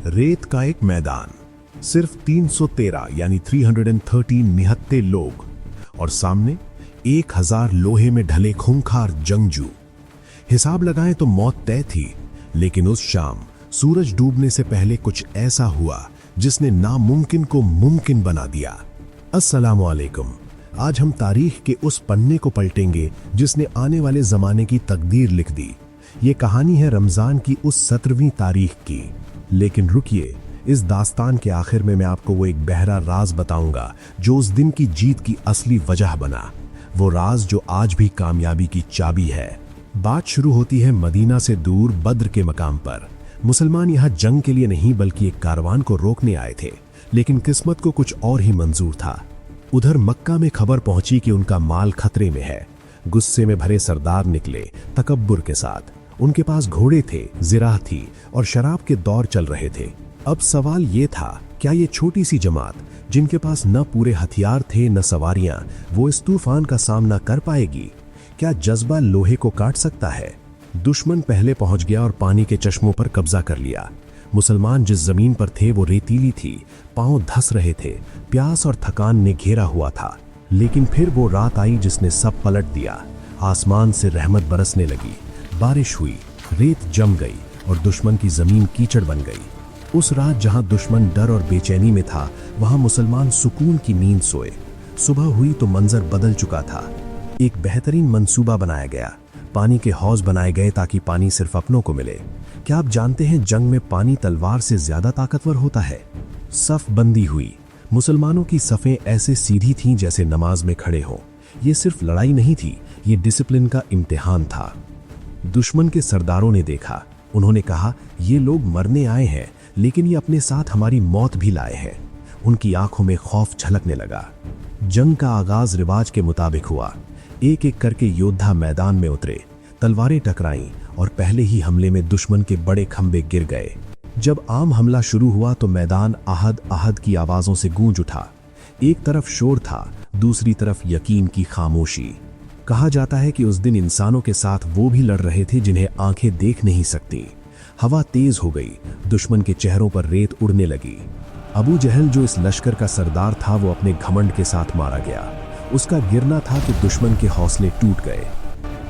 रेत का एक मैदान, सिर्फ 313 यानी 313 निहत्थे लोग और सामने 1000 लोहे में ढले खूंखार जंगजू। हिसाब लगाएं तो मौत तय थी, लेकिन उस शाम सूरज डूबने से पहले कुछ ऐसा हुआ जिसने नामुमकिन को मुमकिन बना दिया। अस्सलामु अलैकुम। आज हम तारीख के उस पन्ने को पलटेंगे जिसने आने वाले जमाने की तकदीर लिख दी। ये कहानी है रमजान की उस 17वीं तारीख की। लेकिन रुकिए, इस दास्तान के आखिर में मैं आपको वो एक बहरा राज बताऊंगा जो उस दिन की जीत की असली वजह बना। वो राज जो आज भी कामयाबी की चाबी है। बात शुरू होती है मदीना से दूर बद्र के मकाम पर। मुसलमान यहाँ जंग के लिए नहीं बल्कि एक कारवान को रोकने आए थे, लेकिन किस्मत को कुछ और ही मंजूर था। उधर मक्का में खबर पहुंची कि उनका माल खतरे में है। गुस्से में भरे सरदार निकले तकब्बुर के साथ। उनके पास घोड़े थे, जिराह थी और शराब के दौर चल रहे थे। अब सवाल ये था, क्या ये छोटी सी जमात जिनके पास न पूरे हथियार थे न सवारियां, वो इस तूफान का सामना कर पाएगी? क्या जज्बा लोहे को काट सकता है? दुश्मन पहले पहुंच गया और पानी के चश्मों पर कब्जा कर लिया। मुसलमान जिस जमीन पर थे वो रेतीली थी, पांव धस रहे थे, प्यास और थकान ने घेरा हुआ था। लेकिन फिर वो रात आई जिसने सब पलट दिया। आसमान से रहमत बरसने लगी, बारिश हुई, रेत जम गई और दुश्मन की जमीन कीचड़ बन गई। उस रात जहां दुश्मन डर और बेचैनी में था, वहां मुसलमान सुकून की नींद सोए। सुबह हुई तो मंजर बदल चुका था। एक बेहतरीन मंसूबा बनाया गया। पानी के हौज बनाए गए ताकि पानी सिर्फ अपनों को मिले। क्या आप जानते हैं जंग में पानी तलवार से ज्यादा ताकतवर होता है? सफ बंदी हुई। मुसलमानों की सफें ऐसे सीधी थीं जैसे नमाज में खड़े हों। ये सिर्फ लड़ाई नहीं थी, ये डिसिप्लिन का इम्तिहान था। दुश्मन के सरदारों ने देखा, उन्होंने कहा, ये लोग मरने आए हैं लेकिन ये अपने साथ हमारी मौत भी लाए हैं। उनकी आंखों में खौफ झलकने लगा। जंग का आगाज रिवाज के मुताबिक हुआ। एक एक करके योद्धा मैदान में उतरे, तलवारें टकराईं और पहले ही हमले में दुश्मन के बड़े खंबे गिर गए। जब आम हमला शुरू हुआ तो मैदान आहद आहद की आवाजों से गूंज उठा। एक तरफ शोर था, दूसरी तरफ यकीन की खामोशी। कहा जाता है कि उस दिन इंसानों के साथ वो भी लड़ रहे थे जिन्हें आंखें देख नहीं सकती। हवा तेज हो गई, दुश्मन के चेहरों पर रेत उड़ने लगी। अबू जहल जो इस लश्कर का सरदार था, वो अपने घमंड के साथ मारा गया। उसका गिरना था कि दुश्मन के हौसले टूट गए।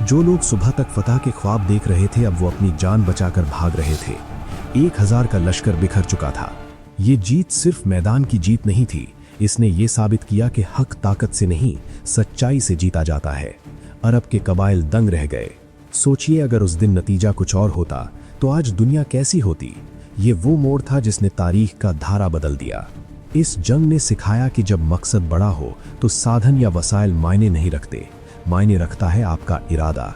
जो लोग सुबह तक फतह के ख्वाब देख रहे थे, अब वो अपनी जान बचाकर भाग रहे थे। 1000 का लश्कर बिखर चुका था। ये जीत सिर्फ मैदान की जीत नहीं थी, इसने ये साबित किया कि हक ताकत से नहीं, सच्चाई से जीता जाता है। अरब के कबाइल दंग रह गए। सोचिए, अगर उस दिन नतीजा कुछ और होता तो आज दुनिया कैसी होती? ये वो मोड़ था जिसने तारीख का धारा बदल दिया। इस जंग ने सिखाया कि जब मकसद बड़ा हो तो साधन या वसाइल मायने नहीं रखते, मायने रखता है आपका इरादा।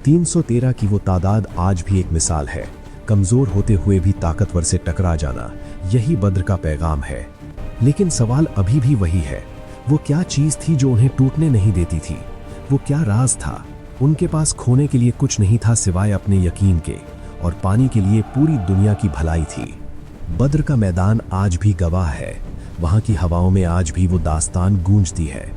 313 की वो तादाद आज भी एक मिसाल है। कमजोर होते हुए भी ताकतवर से टकरा जाना, यही बद्र का पैगाम है। लेकिन सवाल अभी भी वही है, वो क्या चीज थी जो उन्हें टूटने नहीं देती थी? वो क्या राज था? उनके पास खोने के लिए कुछ नहीं था सिवाय अपने यकीन के, और पाने के लिए पूरी दुनिया की भलाई थी। बद्र का मैदान आज भी गवाह है। वहां की हवाओं में आज भी वो दास्तान गूंजती है।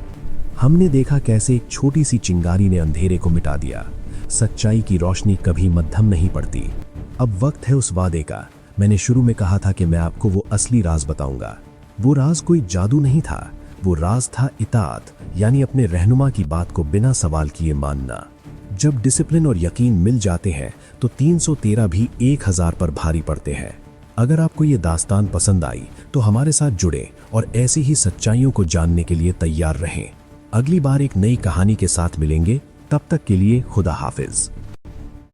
हमने देखा कैसे एक छोटी सी चिंगारी ने अंधेरे को मिटा दिया। सच्चाई की रोशनी कभी मध्यम नहीं पड़ती। अब वक्त है उस वादे का। मैंने शुरू में कहा था कि मैं आपको वो असली राज बताऊंगा। वो राज कोई जादू नहीं था, वो राज था इताअत, यानी अपने रहनुमा की बात को बिना सवाल किए मानना। जब डिसिप्लिन और यकीन मिल जाते हैं तो 313 भी 1000 पर भारी पड़ते हैं। अगर आपको ये दास्तान पसंद आई तो हमारे साथ जुड़े और ऐसी ही सच्चाइयों को जानने के लिए तैयार रहें। अगली बार एक नई कहानी के साथ मिलेंगे। तब तक के लिए खुदा हाफिज।